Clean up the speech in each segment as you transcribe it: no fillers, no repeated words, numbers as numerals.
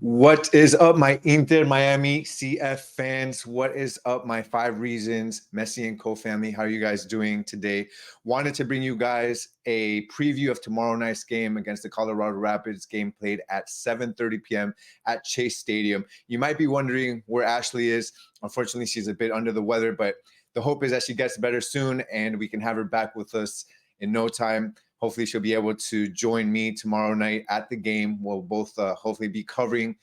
What is up, my Inter Miami CF fans? What is up, my five reasons Messi and co family? How are you guys doing today? Wanted to bring you guys a preview of tomorrow night's game against the Colorado Rapids, game played at 7:30 p.m. at Chase Stadium. You might be wondering where Ashley is. Unfortunately, she's a bit under the weather, but the hope is that she gets better soon and we can have her back with us in no time. Hopefully, she'll be able to join me tomorrow night at the game. We'll both hopefully be covering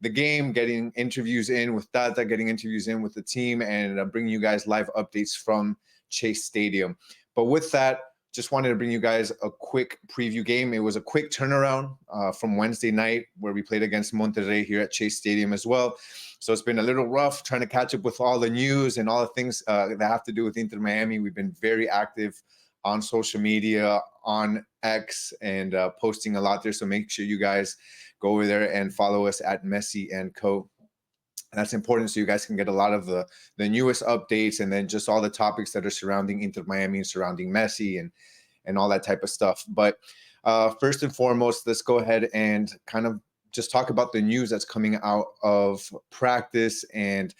the game, getting interviews in with Tata, getting interviews in with the team, and bringing you guys live updates from Chase Stadium. But with that, just wanted to bring you guys a quick preview game. It was a quick turnaround from Wednesday night where we played against Monterrey here at Chase Stadium as well. So it's been a little rough trying to catch up with all the news and all the things that have to do with Inter Miami. We've been very active on social media, on X, and posting a lot there. So make sure you guys go over there and follow us at Messi and Co. And that's important so you guys can get a lot of the newest updates and then just all the topics that are surrounding Inter Miami and surrounding Messi and all that type of stuff. But first and foremost, let's go ahead and kind of just talk about the news that's coming out of practice and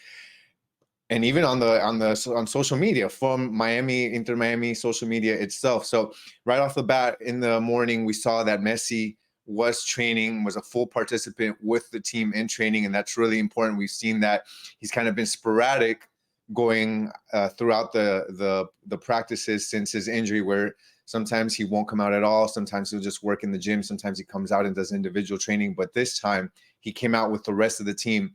even on social media from Inter Miami social media itself. So right off the bat in the morning, we saw that Messi was training, was a full participant with the team in training, and that's really important. We've seen that he's kind of been sporadic going throughout the practices since his injury, where sometimes he won't come out at all, sometimes he'll just work in the gym, sometimes he comes out and does individual training, but this time he came out with the rest of the team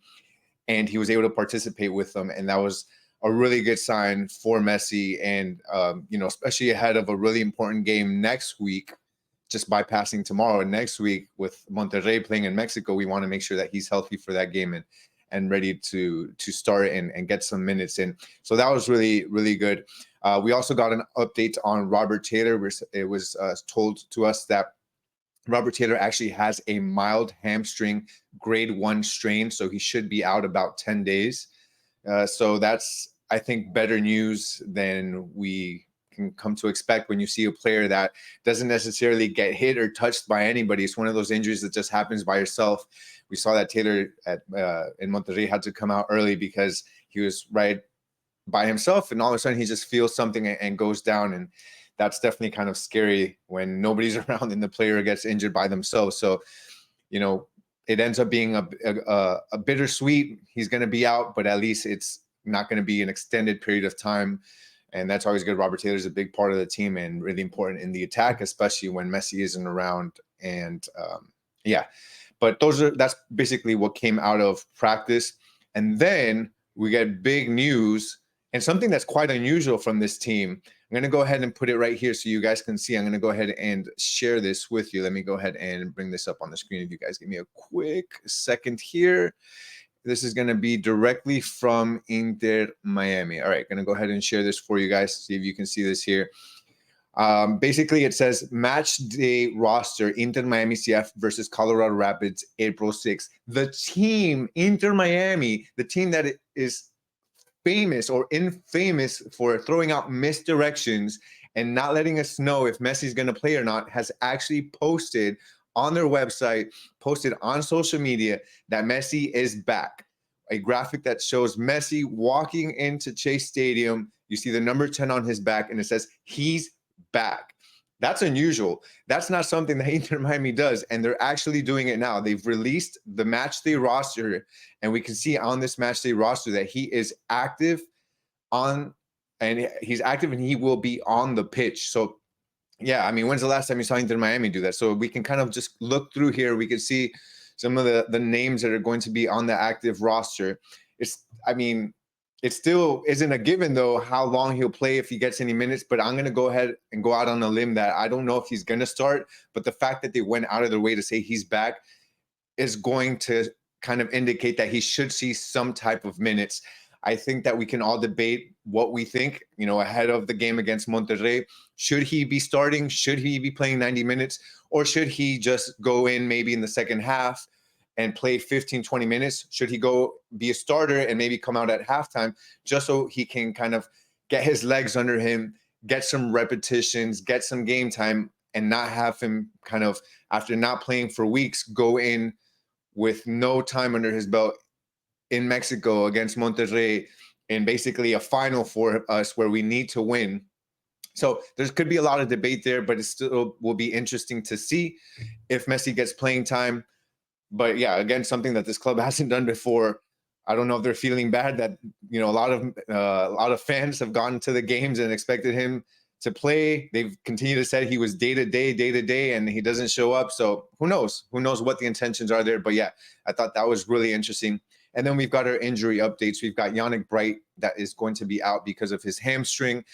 and he was able to participate with them. And that was a really good sign for Messi. And, especially ahead of a really important game next week, just bypassing tomorrow and next week with Monterrey playing in Mexico, we want to make sure that he's healthy for that game and ready to start and get some minutes in. So that was really, really good. We also got an update on Robert Taylor. It was told to us that Robert Taylor actually has a mild hamstring grade 1 strain, so he should be out about 10 days. So that's, I think, better news than we can come to expect when you see a player that doesn't necessarily get hit or touched by anybody. It's one of those injuries that just happens by yourself. We saw that Taylor in Monterrey had to come out early because he was right by himself, and all of a sudden he just feels something and goes down, and that's definitely kind of scary when nobody's around and the player gets injured by themselves. So, it ends up being a bittersweet. He's going to be out, but at least it's not going to be an extended period of time. And that's always good. Robert Taylor's a big part of the team and really important in the attack, especially when Messi isn't around. And but that's basically what came out of practice. And then we get big news and something that's quite unusual from this team. I'm going to go ahead and put it right here so you guys can see. I'm going to go ahead and share this with you. Let me go ahead and bring this up on the screen. If you guys give me a quick second here. This is going to be directly from Inter Miami. All right, going to go ahead and share this for you guys. See if you can see this here. Basically, it says match day roster, Inter Miami CF versus Colorado Rapids, April 6th. The team, Inter Miami, the team that is famous or infamous for throwing out misdirections and not letting us know if Messi's going to play or not, has actually posted on their website, posted on social media that Messi is back. A graphic that shows Messi walking into Chase Stadium. You see the number 10 on his back, and it says he's back. That's unusual. That's not something that Inter Miami does, and they're actually doing it now. They've released the matchday roster, and we can see on this matchday roster that he is active and he will be on the pitch. So, yeah, I mean, when's the last time you saw Inter Miami do that? So we can kind of just look through here. We can see some of the names that are going to be on the active roster. It still isn't a given, though, how long he'll play if he gets any minutes. But I'm going to go ahead and go out on a limb that I don't know if he's going to start. But the fact that they went out of their way to say he's back is going to kind of indicate that he should see some type of minutes. I think that we can all debate what we think, ahead of the game against Monterrey. Should he be starting? Should he be playing 90 minutes? Or should he just go in maybe in the second half and play 15, 20 minutes? Should he go be a starter and maybe come out at halftime just so he can kind of get his legs under him, get some repetitions, get some game time, and not have him kind of, after not playing for weeks, go in with no time under his belt in Mexico against Monterrey in basically a final for us where we need to win. So there could be a lot of debate there, but it still will be interesting to see if Messi gets playing time. But yeah, again, something that this club hasn't done before. I don't know if they're feeling bad that a lot of fans have gone to the games and expected him to play. They've continued to say he was day to day, and he doesn't show up. So who knows? Who knows what the intentions are there? But yeah, I thought that was really interesting. And then we've got our injury updates. We've got Yannick Bright that is going to be out because of his hamstring.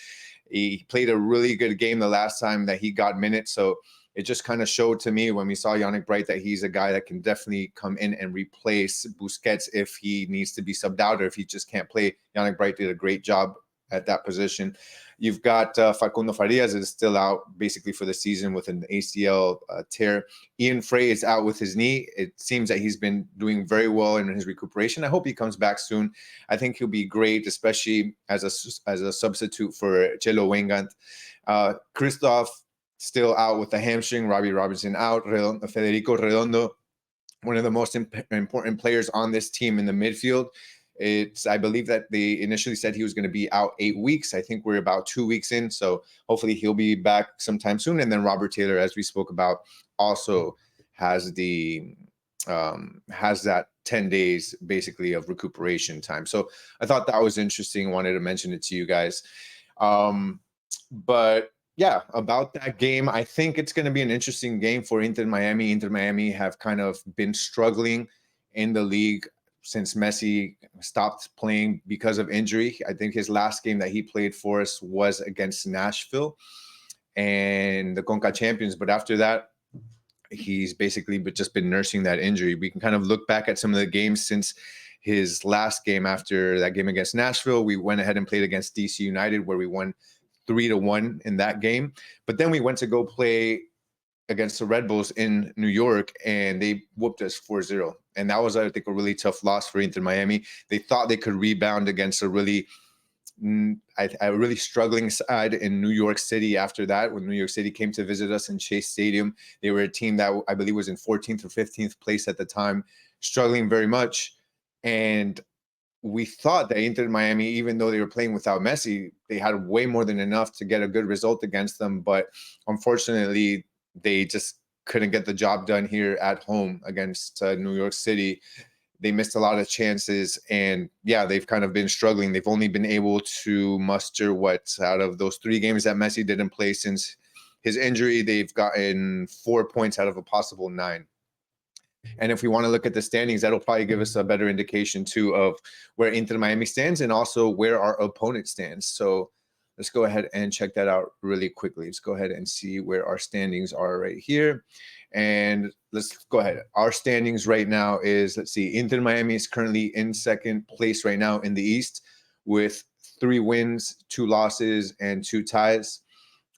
He played a really good game the last time that he got minutes. So it just kind of showed to me when we saw Yannick Bright that he's a guy that can definitely come in and replace Busquets if he needs to be subbed out or if he just can't play. Yannick Bright did a great job at that position. You've got Facundo Farias is still out basically for the season with an ACL tear. Ian Frey is out with his knee. It seems that he's been doing very well in his recuperation. I hope he comes back soon. I think he'll be great, especially as a substitute for Chelo Wengant. Christoph still out with the hamstring. Robbie Robertson out. Federico Redondo, one of the most important players on this team in the midfield. I believe that they initially said he was going to be out 8 weeks. I think we're about 2 weeks in, so hopefully he'll be back sometime soon. And then Robert Taylor, as we spoke about, also has that 10 days basically of recuperation time. So I thought that was interesting. Wanted to mention it to you guys. But yeah, about that game, I think it's going to be an interesting game for Inter Miami. Inter Miami have kind of been struggling in the league since Messi stopped playing because of injury. I think his last game that he played for us was against Nashville and the Conca champions. But after that, he's basically just been nursing that injury. We can kind of look back at some of the games since his last game. After that game against Nashville, we went ahead and played against DC United, where we won 3-1 in that game. But then we went to go play against the Red Bulls in New York, and they whooped us 4-0. And that was, I think, a really tough loss for Inter Miami. They thought they could rebound against a really struggling side in New York City after that. When New York City came to visit us in Chase Stadium, they were a team that I believe was in 14th or 15th place at the time, struggling very much. And we thought that Inter Miami, even though they were playing without Messi, they had way more than enough to get a good result against them. But unfortunately, they just couldn't get the job done here at home against New York City. They missed a lot of chances, and yeah, they've kind of been struggling. They've only been able to muster out of those 3 games that Messi didn't play since his injury, they've gotten 4 points out of a possible 9. And if we want to look at the standings, that'll probably give us a better indication too of where Inter Miami stands and also where our opponent stands. So let's go ahead and check that out really quickly. Let's go ahead and see where our standings are right here. And let's go ahead. Our standings right now is, let's see, Inter Miami is currently in second place right now in the East with 3 wins, 2 losses, and 2 ties.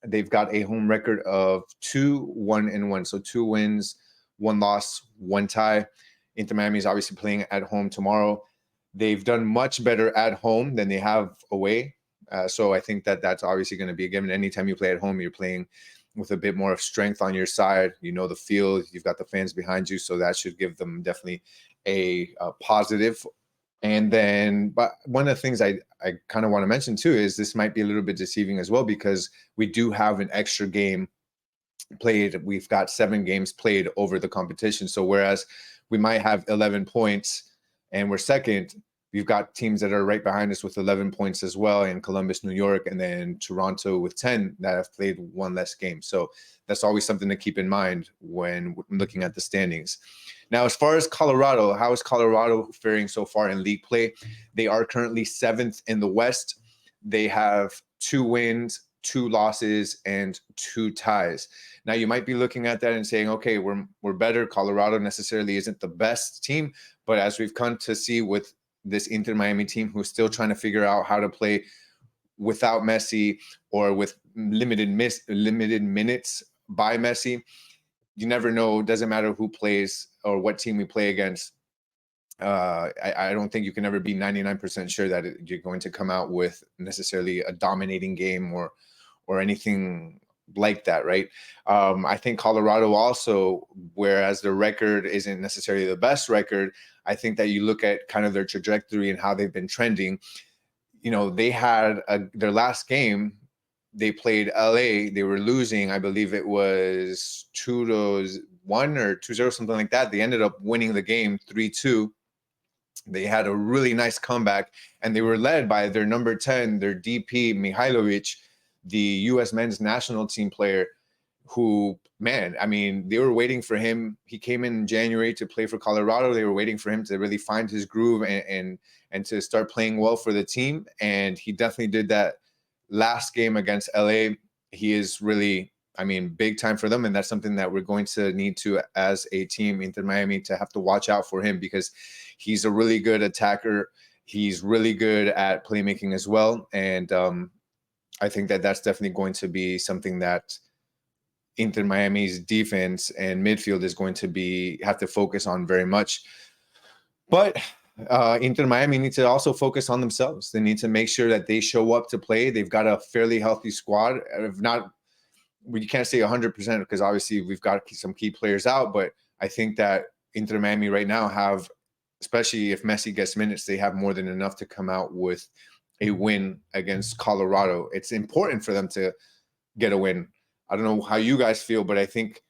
They've got a home record of 2-1-1. So 2 wins, 1 loss, 1 tie. Inter Miami is obviously playing at home tomorrow. They've done much better at home than they have away. So I think that that's obviously going to be a given. Anytime you play at home, you're playing with a bit more of strength on your side. You know the field. You've got the fans behind you. So that should give them definitely a positive. And then, but one of the things I kind of want to mention too is this might be a little bit deceiving as well because we do have an extra game played. We've got 7 games played over the competition. So whereas we might have 11 points and we're second, we've got teams that are right behind us with 11 points as well in Columbus, New York, and then Toronto with 10 that have played 1 less game. So that's always something to keep in mind when looking at the standings. Now, as far as Colorado, how is Colorado faring so far in league play? They are currently 7th in the West. They have 2 wins, 2 losses, and 2 ties. Now, you might be looking at that and saying, okay, we're better. Colorado necessarily isn't the best team. But as we've come to see with this Inter Miami team who's still trying to figure out how to play without Messi or with limited minutes by Messi, you never know. It doesn't matter who plays or what team we play against. I don't think you can ever be 99% sure that you're going to come out with necessarily a dominating game or anything like that, right? I think Colorado also, whereas their record isn't necessarily the best record, I think that you look at kind of their trajectory and how they've been trending. They had their last game. They played LA. They were losing. I believe it was 2-1 or 2-0, something like that. They ended up winning the game 3-2. They had a really nice comeback, and they were led by their number 10, their DP Mihailovic, the U.S. men's national team player, who, man, I mean, they were waiting for him. He came in January to play for Colorado. They were waiting for him to really find his groove and to start playing well for the team. And he definitely did that last game against LA. He is really, I mean, big time for them. And that's something that we're going to need to, as a team, Inter Miami, to have to watch out for him, because he's a really good attacker. He's really good at playmaking as well. And I think that that's definitely going to be something that Inter Miami's defense and midfield is going to have to focus on very much. But Inter Miami needs to also focus on themselves. They need to make sure that they show up to play. They've got a fairly healthy squad. If not, we can't say 100% because obviously we've got some key players out. But I think that Inter Miami right now have, especially if Messi gets minutes, they have more than enough to come out with a win against Colorado. It's important for them to get a win. I don't know how you guys feel, but I think,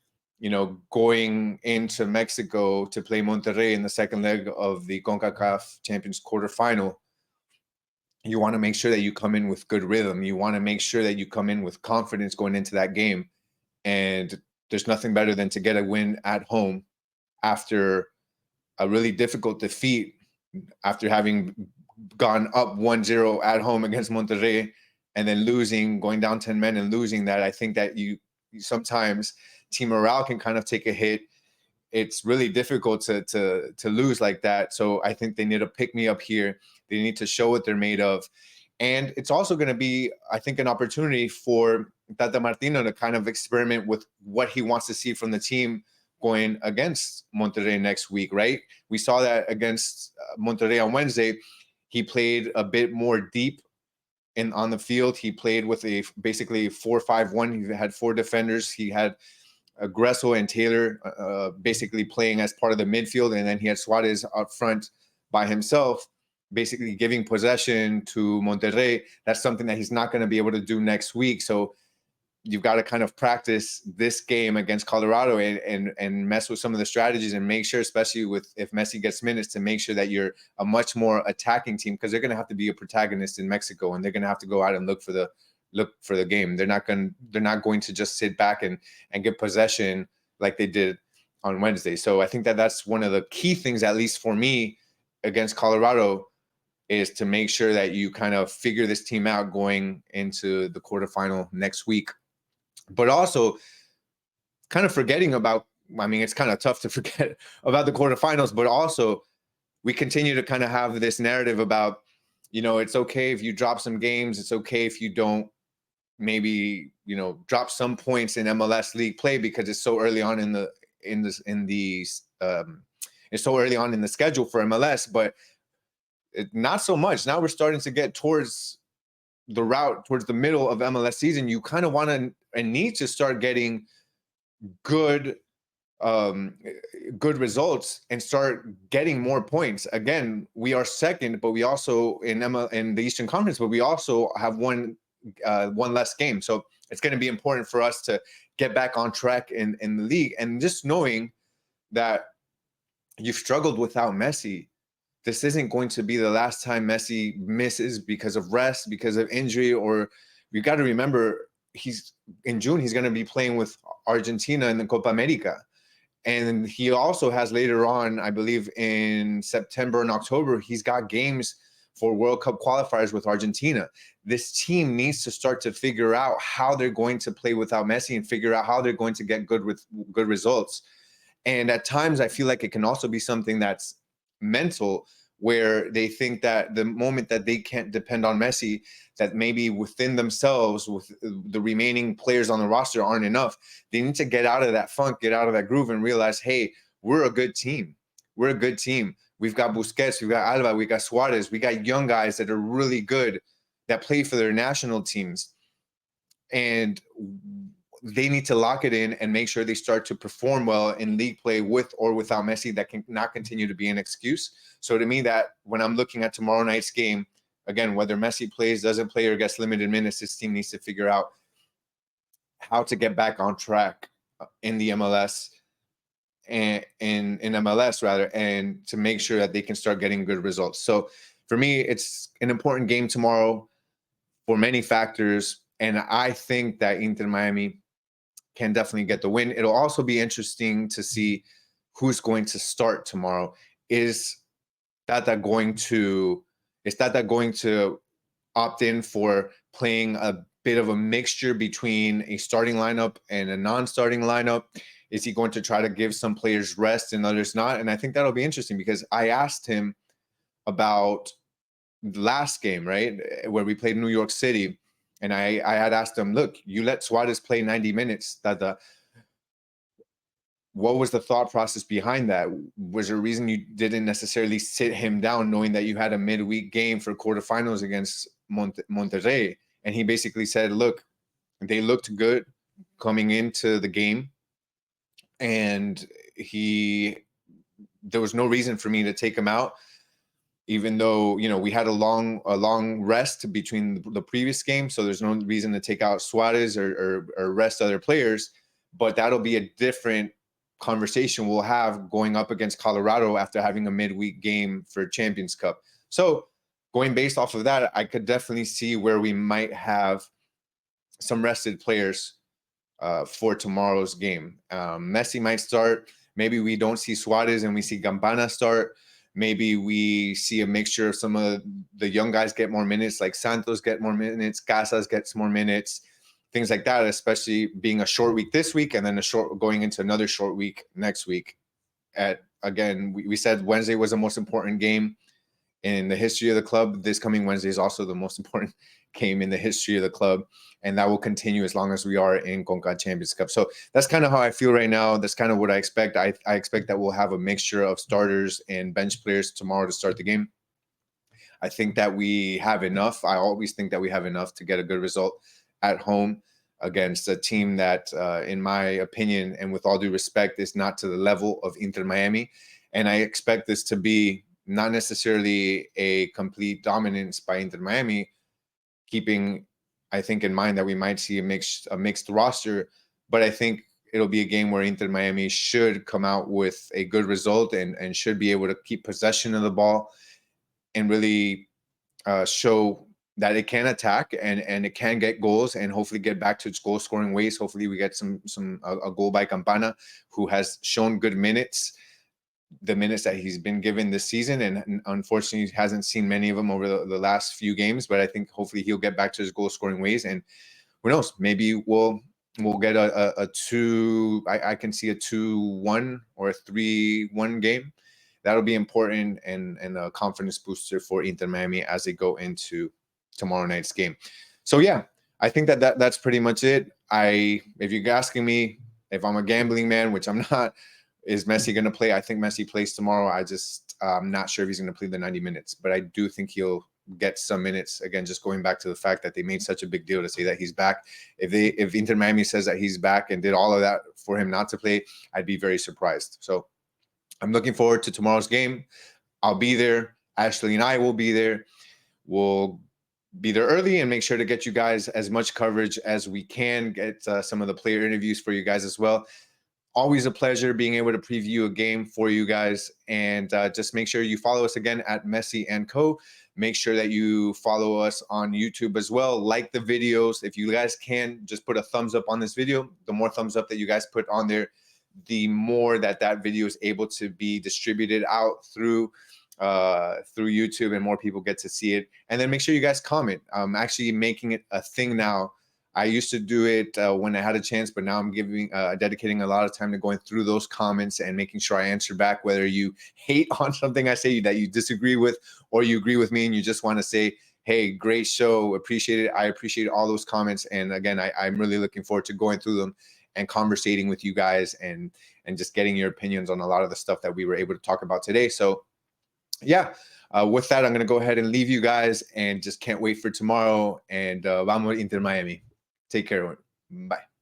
going into Mexico to play Monterrey in the second leg of the CONCACAF Champions quarterfinal, you want to make sure that you come in with good rhythm. You want to make sure that you come in with confidence going into that game. And there's nothing better than to get a win at home after a really difficult defeat, after having gone up 1-0 at home against Monterrey and then losing, going down 10 men and losing that. I think that you sometimes team morale can kind of take a hit. It's really difficult to lose like that. So I think they need to pick me up here. They need to show what they're made of. And it's also going to be, I think, an opportunity for Tata Martino to kind of experiment with what he wants to see from the team going against Monterrey next week, right? We saw that against Monterrey on Wednesday. He played a bit more deep on the field. He played with a basically 4-5-1. He had four defenders. He had Gressel and Taylor basically playing as part of the midfield, and then he had Suarez up front by himself, basically giving possession to Monterrey. That's something that he's not going to be able to do next week. So you've got to kind of practice this game against Colorado and mess with some of the strategies and make sure, especially if Messi gets minutes, to make sure that you're a much more attacking team, because they're going to have to be a protagonist in Mexico, and they're going to have to go out and look for the game. They're not going to just sit back and get possession like they did on Wednesday. So I think that that's one of the key things, at least for me, against Colorado, is to make sure that you kind of figure this team out going into the quarterfinal next week. But also kind of forgetting about, I mean, it's kind of tough to forget about the quarterfinals, but also we continue to kind of have this narrative about, it's okay if you drop some games. It's okay if you don't maybe, drop some points in MLS league play, because it's so early on it's so early on in the schedule for MLS, but not so much. Now we're starting to get towards the middle of MLS season. You kind of want to and need to start getting good results and start getting more points. Again, we are second, but we also in the Eastern Conference, but we also have one less game. So it's going to be important for us to get back on track in the league. And just knowing that you've struggled without Messi, this isn't going to be the last time Messi misses because of rest, because of injury, or you got to remember in June, he's going to be playing with Argentina in the Copa America. And he also has later on, I believe in September and October, he's got games for World Cup qualifiers with Argentina. This team needs to start to figure out how they're going to play without Messi and figure out how they're going to get good results. And at times, I feel like it can also be something that's mental, where they think that the moment that they can't depend on Messi, that maybe within themselves, with the remaining players on the roster aren't enough. They need to get out of that funk, get out of that groove, and realize, hey, we're a good team. We're a good team. We've got Busquets, we've got Alba, we got Suarez, we got young guys that are really good, that play for their national teams. And they need to lock it in and make sure they start to perform well in league play with or without Messi. That can not continue to be an excuse. So to me, that when I'm looking at tomorrow night's game, again, whether Messi plays, doesn't play, or gets limited minutes, this team needs to figure out how to get back on track in the MLS and in MLS rather, and to make sure that they can start getting good results. So for me, it's an important game tomorrow for many factors. And I think that Inter Miami can definitely get the win. It'll also be interesting to see who's going to start tomorrow. Is Tata going to opt in for playing a bit of a mixture between a starting lineup and a non-starting lineup? Is he going to try to give some players rest and others not? And I think that'll be interesting because I asked him about the last game, right, where we played New York City, and I had asked him, look, you let Suarez play 90 minutes. What was the thought process behind that? Was there a reason you didn't necessarily sit him down, knowing that you had a midweek game for quarterfinals against Monterrey? And he basically said, look, they looked good coming into the game, and there was no reason for me to take him out, even though we had a long rest between the previous game. So there's no reason to take out Suarez or rest other players. But that'll be a different conversation we'll have going up against Colorado after having a midweek game for Champions Cup. So going based off of that, I could definitely see where we might have some rested players for tomorrow's game. Messi might start. Maybe we don't see Suarez and we see Campana start. Maybe we see a mixture of some of the young guys get more minutes, like Santos get more minutes, Casas gets more minutes, things like that, especially being a short week this week and then going into another short week next week. Again, we said Wednesday was the most important game in the history of the club. This coming Wednesday is also the most important game in the history of the club, and that will continue as long as we are in CONCACAF Champions Cup. So that's kind of how I feel right now. That's kind of what I expect. I expect that we'll have a mixture of starters and bench players tomorrow to start the game. I think that we have enough. I always think that we have enough to get a good result at home against a team that, in my opinion, and with all due respect, is not to the level of Inter Miami. And I expect this to be not necessarily a complete dominance by Inter Miami, keeping, I think, in mind that we might see a mixed roster. But I think it'll be a game where Inter Miami should come out with a good result and should be able to keep possession of the ball and really show that it can attack and it can get goals and hopefully get back to its goal scoring ways. Hopefully we get a goal by Campana, who has shown good minutes, the minutes that he's been given this season, and unfortunately hasn't seen many of them over the last few games. But I think hopefully he'll get back to his goal scoring ways, and who knows, maybe we'll get a two. I can see a 2-1 or a 3-1 game. That'll be important and a confidence booster for Inter Miami as they go into tomorrow night's game. So yeah, I think that's pretty much it. If you're asking me if I'm a gambling man, which I'm not, is Messi going to play? I think Messi plays tomorrow. I'm not sure if he's going to play the 90 minutes, but I do think he'll get some minutes. Again, just going back to the fact that they made such a big deal to say that he's back. If Inter Miami says that he's back and did all of that for him not to play, I'd be very surprised. So I'm looking forward to tomorrow's game. I'll be there. Ashley and I will be there. We'll be there early and make sure to get you guys as much coverage as we can, get some of the player interviews for you guys as well. Always a pleasure being able to preview a game for you guys. And just make sure you follow us again at Messi and Co. Make sure that you follow us on YouTube as well. Like the videos. If you guys can, just put a thumbs up on this video. The more thumbs up that you guys put on there, the more that video is able to be distributed out through YouTube, and more people get to see it. And then make sure you guys comment. I'm actually making it a thing now. I used to do it when I had a chance, but now I'm dedicating a lot of time to going through those comments and making sure I answer back, whether you hate on something I say that you disagree with, or you agree with me and you just want to say, hey, great show, appreciate it. I appreciate all those comments. And again, I'm really looking forward to going through them and conversating with you guys and just getting your opinions on a lot of the stuff that we were able to talk about today. So yeah, with that, I'm going to go ahead and leave you guys, and just can't wait for tomorrow. And vamos Inter Miami. Take care. Bye.